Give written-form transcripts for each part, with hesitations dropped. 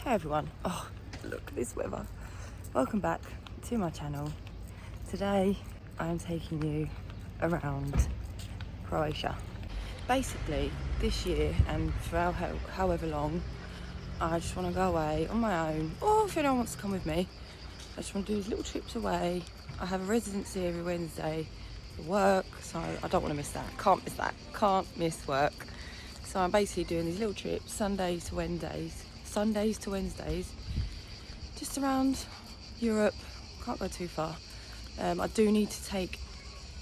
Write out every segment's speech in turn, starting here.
Hey everyone, oh look at this weather. Welcome back to my channel. Today I'm taking you around Croatia. Basically this year and for however long, I just want to go away on my own, or if anyone wants to come with me. I just want to do these little trips away. I have a residency every Wednesday for work, so I don't want to miss that. Can't miss work. So I'm basically doing these little trips Sundays to Wednesdays, just around Europe. Can't go too far. I do need to take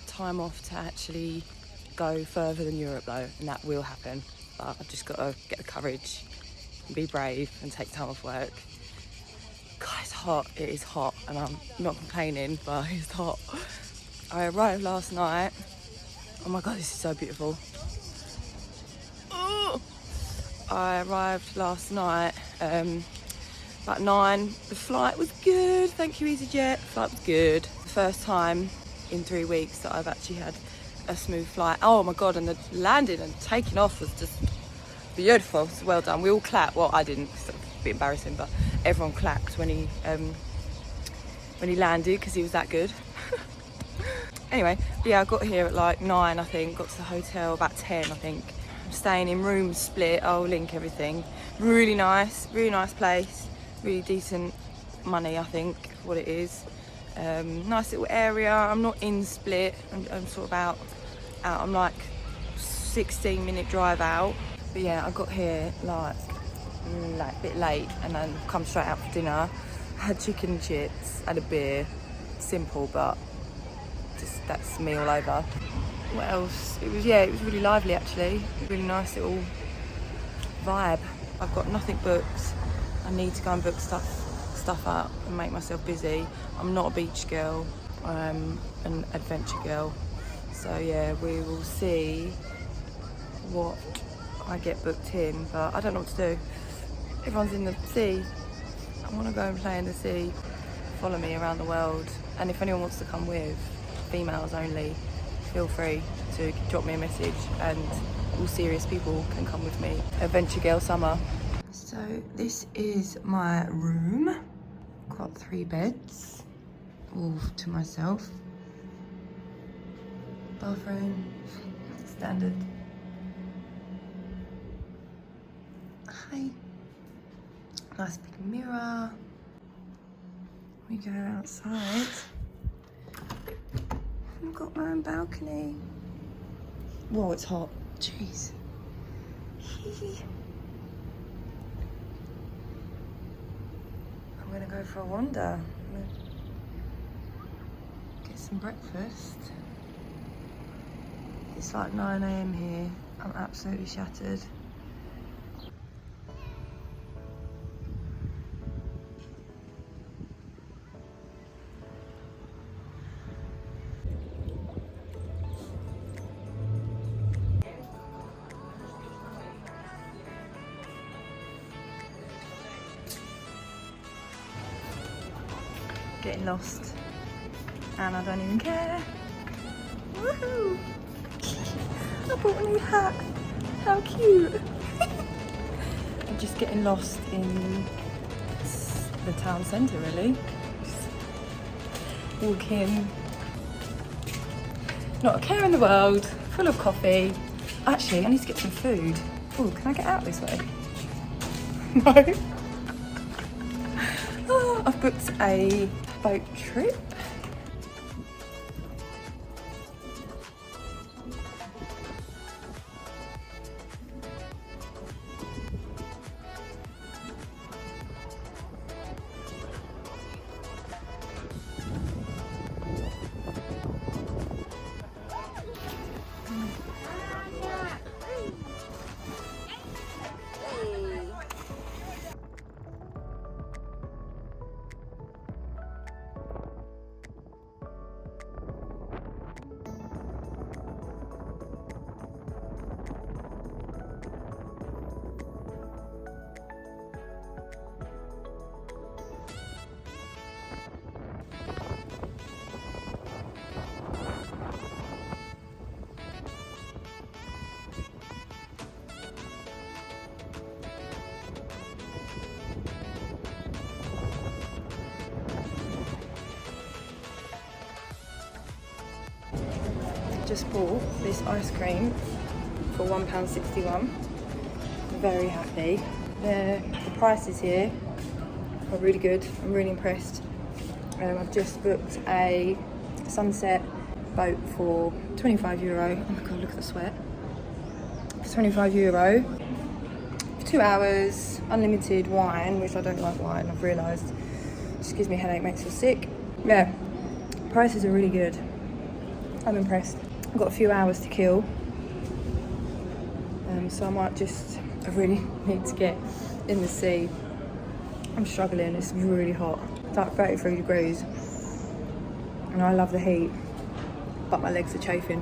time off to actually go further than Europe though, and that will happen. But I've just got to get the courage and be brave and take time off work. God, it's hot. It is hot, and I'm not complaining, but it's hot. I arrived last night. Oh my God, this is so beautiful. I arrived last night about 9. The flight was good, thank you EasyJet. The flight was good. The first time in 3 weeks that I've actually had a smooth flight. Oh my God, and the landing and taking off was just beautiful. So well done. We all clapped. Well, I didn't, it's a bit embarrassing, but everyone clapped when he landed because he was that good. Anyway, yeah, I got here at like 9, I think. Got to the hotel about 10, I think. Staying in rooms split. I'll link everything. Really nice place, really decent money, I think, for what it is. Nice little area. I'm not in Split, I'm sort of out. I'm like 16-minute drive out. But yeah, I got here like a bit late, and then come straight out for dinner. Had chicken and chips, had a beer. Simple, but just that's me all over. What else? It was really lively actually. Really nice little vibe. I've got nothing booked. I need to go and book stuff up and make myself busy. I'm not a beach girl. I'm an adventure girl. So yeah, we will see what I get booked in, but I don't know what to do. Everyone's in the sea. I want to go and play in the sea. Follow me around the world, and if anyone wants to come with, females only, feel free to drop me a message, and all serious people can come with me. Adventure girl summer. So this is my room. Got 3 beds, all to myself. Bathroom, standard. Hi. Nice big mirror. We go outside. I've got my own balcony. Whoa, it's hot. Jeez. I'm gonna go for a wander. I'm gonna get some breakfast. It's like 9 AM here. I'm absolutely shattered. Getting lost, and I don't even care. Woohoo! I bought a new hat. How cute! I'm just getting lost in the town centre, really. Just walk in. Not a care in the world. Full of coffee. Actually, I need to get some food. Oh, can I get out this way? No. Oh, I've booked a boat trip. just bought this ice cream for £1.61. Very happy. The prices here are really good. I'm really impressed. I've just booked a sunset boat for €25. Oh my god, look at the sweat. It's €25. 2 hours, unlimited wine, which I don't like wine, I've realised. Just gives me a headache, makes me sick. Yeah, prices are really good. I'm impressed. I've got a few hours to kill. So I really need to get in the sea. I'm struggling, it's really hot. It's like 33 degrees. And I love the heat, but my legs are chafing.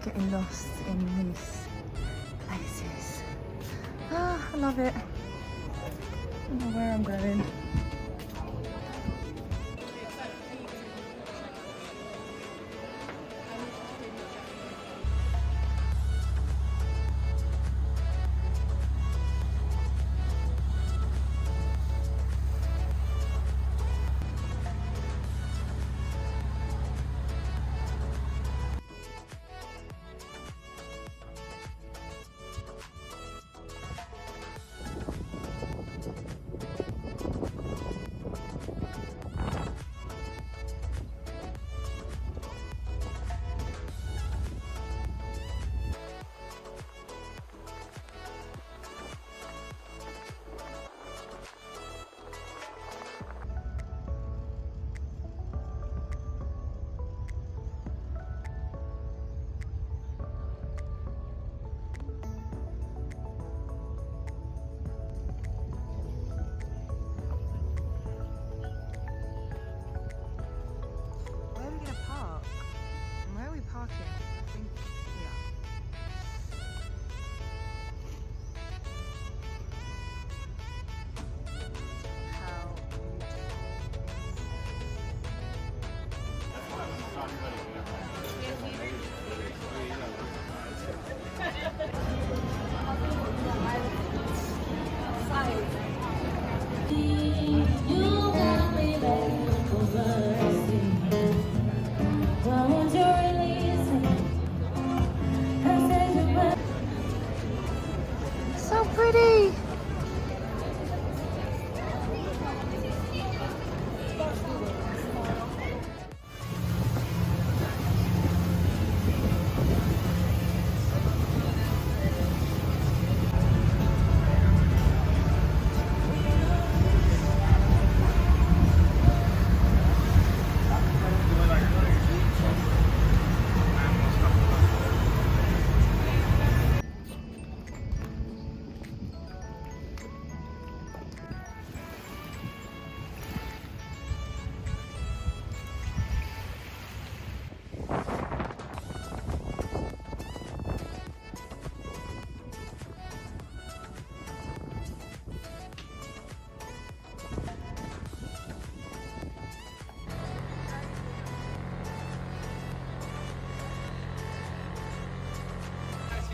Getting lost in these places. Ah, I love it. I don't know where I'm going. So pretty.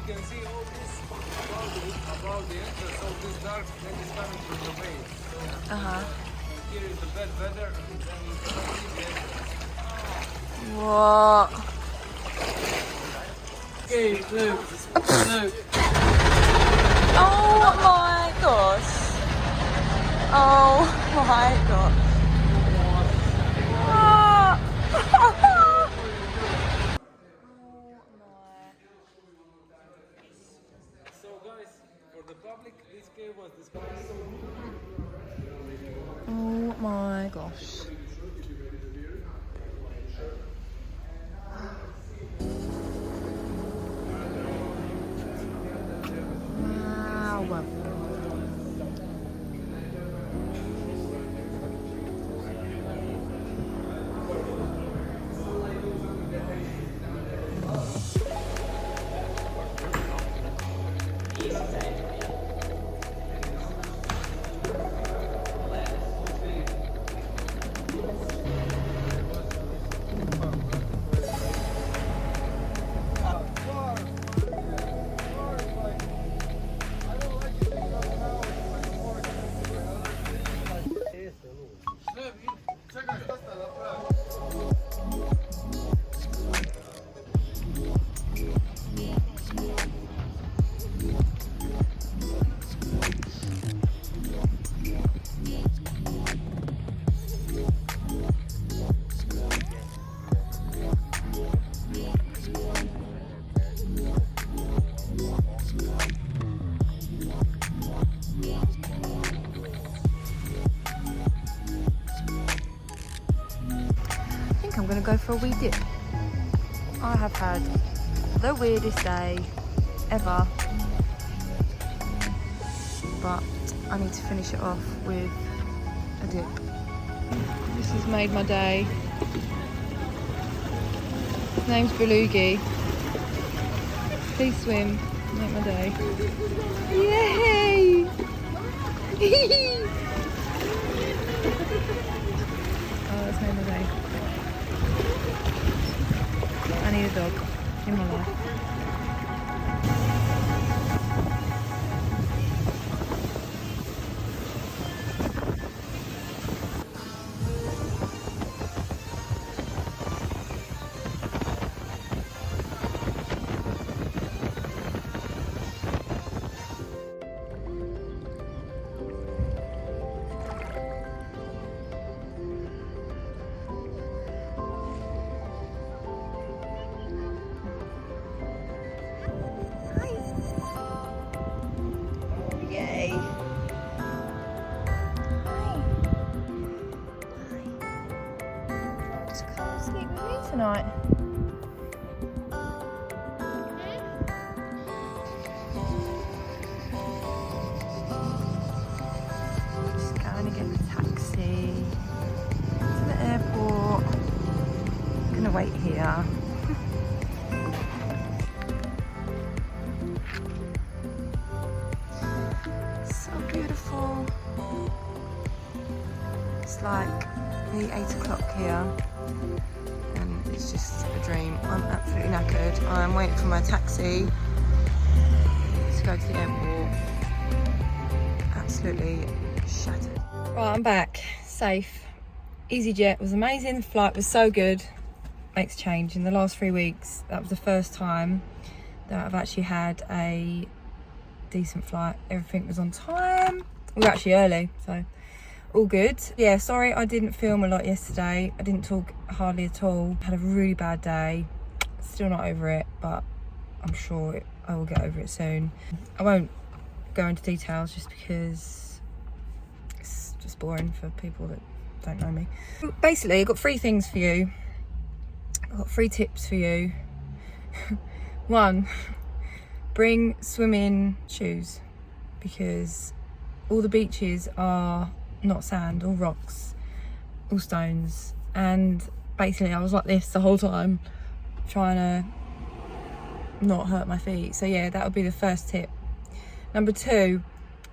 You can see all this about the entrance, all this dark, then it's coming from the way. So here is the bad weather, and then you can see the entrance. What? Hey, look, look. Oh my gosh. Oh my god. So guys, for the public, this cave was discovered. Oh my gosh. Wow. go for a wee dip. I have had the weirdest day ever, but I need to finish it off with a dip. This has made my day. His name's Belugi. Please swim, make my day. Yay! Oh, that's made my day. I need a dog in my life. Yay! Just come and sleep with me tonight. Just going to get the taxi to the airport. I'm gonna wait here. So beautiful. It's like nearly 8 o'clock here and it's just a dream. I'm absolutely knackered. I'm waiting for my taxi to go to the airport. Absolutely shattered. Right, I'm back, safe. EasyJet was amazing, the flight was so good. Makes a change. In the last 3 weeks, that was the first time that I've actually had a decent flight. Everything was on time. We were actually early, so all good. Yeah, sorry I didn't film a lot yesterday. I didn't talk hardly at all. Had a really bad day. Still not over it, but I'm sure I will get over it soon. I won't go into details just because it's just boring for people that don't know me. Basically, I've got 3 things for you. I've got 3 tips for you. 1, bring swimming shoes, because all the beaches are not sand, all rocks, all stones, and basically I was like this the whole time trying to not hurt my feet. So yeah, that would be the first tip. Number 2,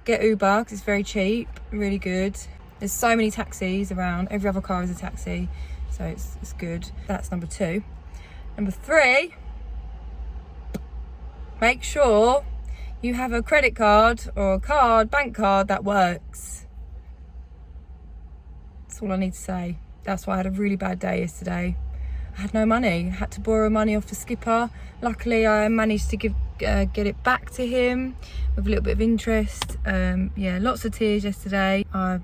get Uber because it's very cheap, really good. There's so many taxis around, every other car is a taxi, so it's good. That's number 2. Number 3, make sure you have a credit card or a card, bank card that works. That's all I need to say. That's why I had a really bad day yesterday. I had no money. I had to borrow money off the skipper. Luckily, I managed to get it back to him with a little bit of interest. Yeah, lots of tears yesterday. I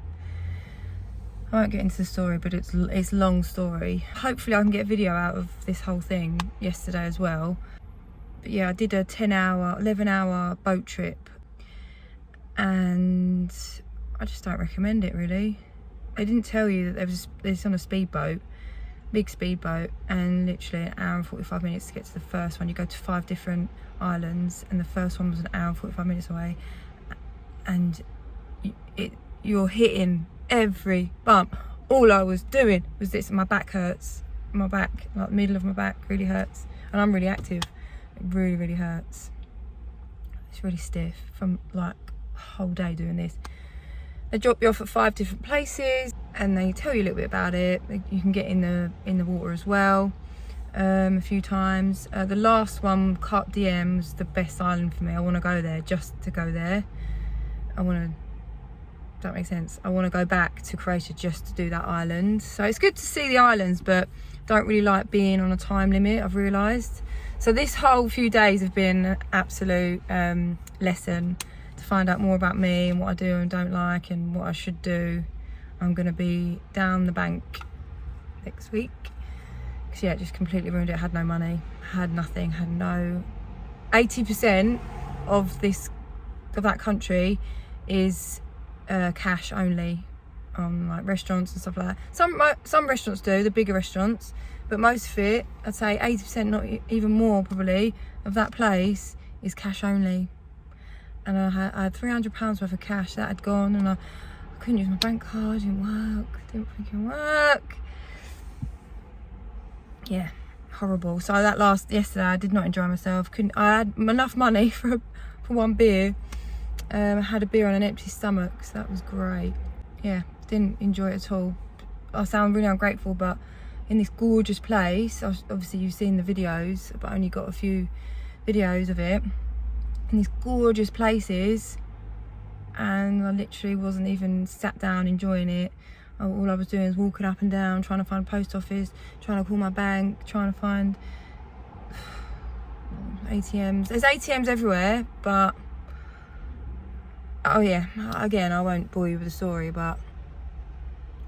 won't get into the story, but it's a long story. Hopefully I can get a video out of this whole thing yesterday as well. But yeah, I did a 11-hour boat trip, and I just don't recommend it really. They didn't tell you that it's on a speedboat, big speedboat, and literally an hour and 45 minutes to get to the first one. You go to 5 different islands, and the first one was an hour and 45 minutes away, and you're hitting every bump. All I was doing was this. My back hurts. My back, like the middle of my back, really hurts, and I'm really active. It really, really hurts. It's really stiff from like a whole day doing this. They drop you off at 5 different places, and they tell you a little bit about it. You can get in the water as well a few times. The last one, Carpe Diem, was the best island for me. I want to go there just to go there. That makes sense. I want to go back to Croatia just to do that island. So it's good to see the islands, but don't really like being on a time limit, I've realised. So this whole few days have been an absolute lesson to find out more about me and what I do and don't like and what I should do. I'm going to be down the bank next week. Because yeah, it just completely ruined it. I had no money, had nothing, had no... 80% of that country is cash only. like restaurants and stuff like that. Some restaurants do, the bigger restaurants, but most of it, I'd say 80%, not even more probably, of that place is cash only. And I had £300 worth of cash that had gone, and I couldn't use my bank card. Didn't work. Yeah, horrible. So yesterday I did not enjoy myself. I had enough money for one beer. I had a beer on an empty stomach, so that was great. Yeah, didn't enjoy it at all. I sound really ungrateful, but in this gorgeous place, obviously you've seen the videos, but I only got a few videos of it. In these gorgeous places, and I literally wasn't even sat down enjoying it. All I was doing was walking up and down, trying to find a post office, trying to call my bank, trying to find ATMs. There's ATMs everywhere, but oh yeah, again, I won't bore you with the story, but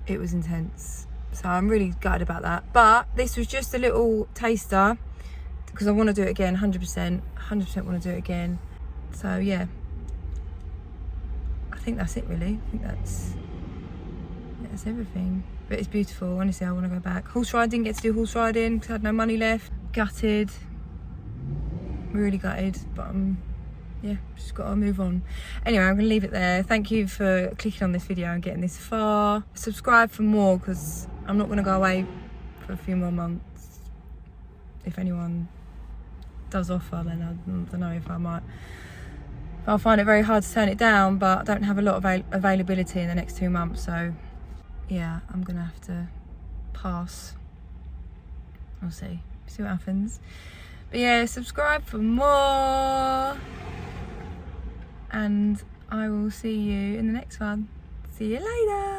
it was intense. So I'm really gutted about that. But this was just a little taster, because I want to do it again, 100% want to do it again. So yeah, I think that's it really. I think that's everything. But it's beautiful, honestly, I want to go back. Horse riding, didn't get to do horse riding because I had no money left. Gutted, really gutted, but yeah, just got to move on. Anyway, I'm going to leave it there. Thank you for clicking on this video and getting this far. Subscribe for more, because I'm not going to go away for a few more months. If anyone does offer, then I don't know if I might. I'll find it very hard to turn it down, but I don't have a lot of availability in the next 2 months, so yeah, I'm gonna have to pass. We'll see what happens. But yeah, subscribe for more, and I will see you in the next one. See you later.